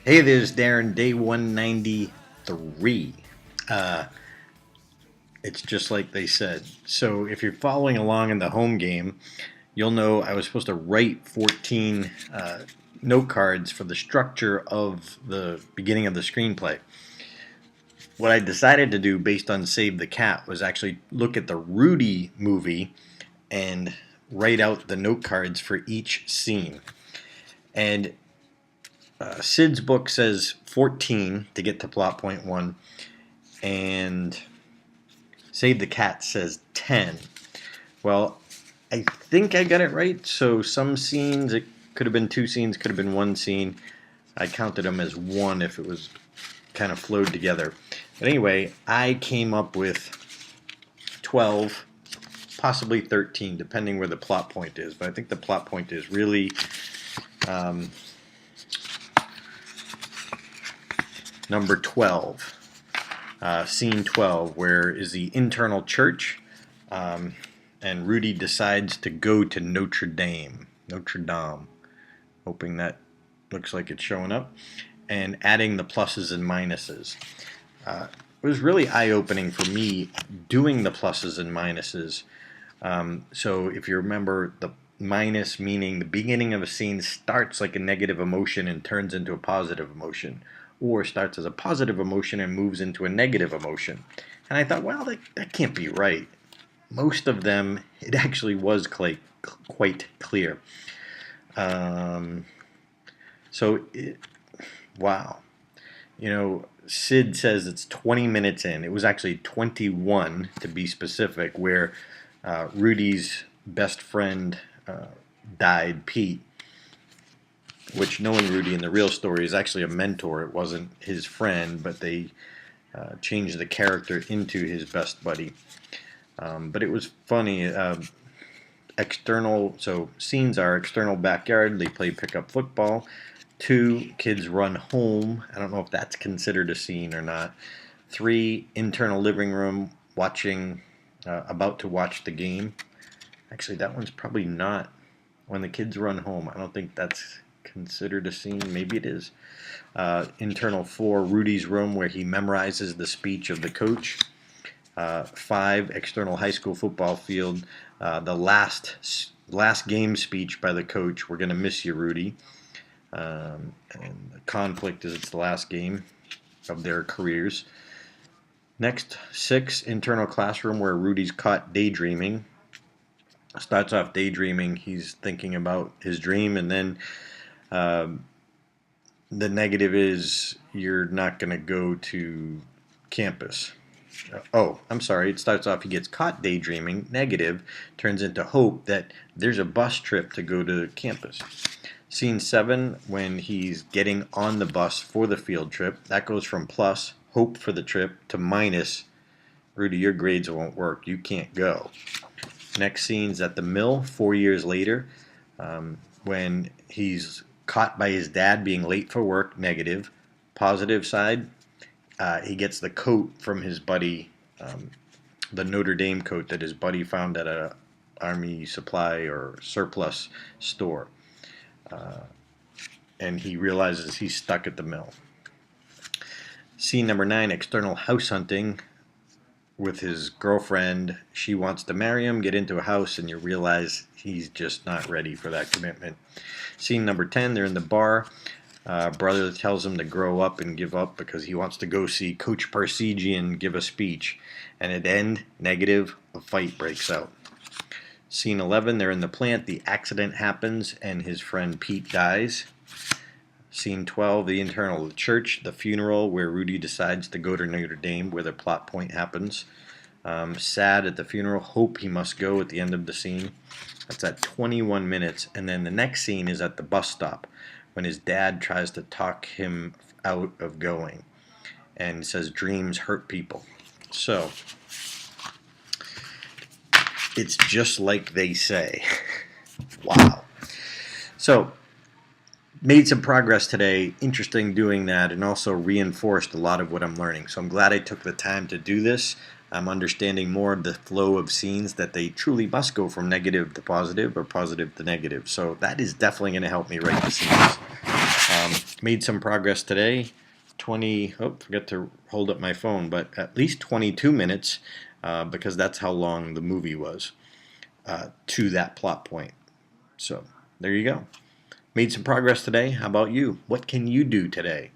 Hey, there's Darren, day 193. It's just like they said. So if you're following along in the home game, you'll know I was supposed to write 14 note cards for the structure of the beginning of the screenplay. What I decided to do based on Save the Cat was actually look at the Rudy movie and write out the note cards for each scene. And Sid's book says 14 to get to plot point 1, and Save the Cat says 10. Well, I think I got it right. So some scenes, it could have been 2 scenes, could have been 1 scene. I counted them as 1 if it was kind of flowed together. But anyway, I came up with 12, possibly 13, depending where the plot point is. But I think the plot point is really number 12. Scene 12, where is the internal church, and Rudy decides to go to Notre Dame, hoping that looks like it's showing up, and adding the pluses and minuses. It was really eye-opening for me doing the pluses and minuses. So if you remember, the minus meaning the beginning of a scene starts like a negative emotion and turns into a positive emotion, or starts as a positive emotion and moves into a negative emotion. And I thought, well, that can't be right. Most of them, it actually was quite clear. Wow. You know, Sid says it's 20 minutes in. It was actually 21 to be specific, where Rudy's best friend died, Pete, which, knowing Rudy in the real story, is actually a mentor. It wasn't his friend, but they changed the character into his best buddy. But it was funny. So scenes are external backyard. They play pickup football. 2, kids run home. I don't know if that's considered a scene or not. 3, internal living room, about to watch the game. Actually, that one's probably not. When the kids run home, I don't think that's considered a scene. Maybe it is. Internal 4, Rudy's room, where he memorizes the speech of the coach. 5, external high school football field, the last game speech by the coach. We're going to miss you, Rudy. And the conflict is it's the last game of their careers. Next, 6, internal classroom, where Rudy's caught daydreaming. Starts off daydreaming. He's thinking about his dream, and then the negative is you're not going to go to campus. I'm sorry. It starts off he gets caught daydreaming. Negative turns into hope that there's a bus trip to go to campus. Scene 7, when he's getting on the bus for the field trip, that goes from plus, hope for the trip, to minus, Rudy, your grades won't work. You can't go. Next scene's at the mill 4 years later, when he's caught by his dad being late for work. Negative. Positive side, he gets the coat from his buddy, the Notre Dame coat that his buddy found at a army supply or surplus store. And he realizes he's stuck at the mill. Scene number 9, external house hunting with his girlfriend. She wants to marry him, get into a house, and you realize he's just not ready for that commitment. Scene number 10, they're in the bar. Brother tells him to grow up and give up because he wants to go see Coach Parsegian give a speech. And at end, negative, a fight breaks out. Scene 11, they're in the plant. The accident happens and his friend Pete dies. Scene 12, the internal church, the funeral, where Rudy decides to go to Notre Dame, where the plot point happens. Sad at the funeral, hope he must go at the end of the scene. That's at 21 minutes. And then the next scene is at the bus stop, when his dad tries to talk him out of going and says dreams hurt people. So it's just like they say. Wow. So made some progress today. Interesting doing that, and also reinforced a lot of what I'm learning. So I'm glad I took the time to do this. I'm understanding more of the flow of scenes, that they truly must go from negative to positive or positive to negative. So that is definitely going to help me write the scenes. Made some progress today. 20, oh, forgot to hold up my phone, but at least 22 minutes, because that's how long the movie was, to that plot point. So there you go. Made some progress today. How about you? What can you do today?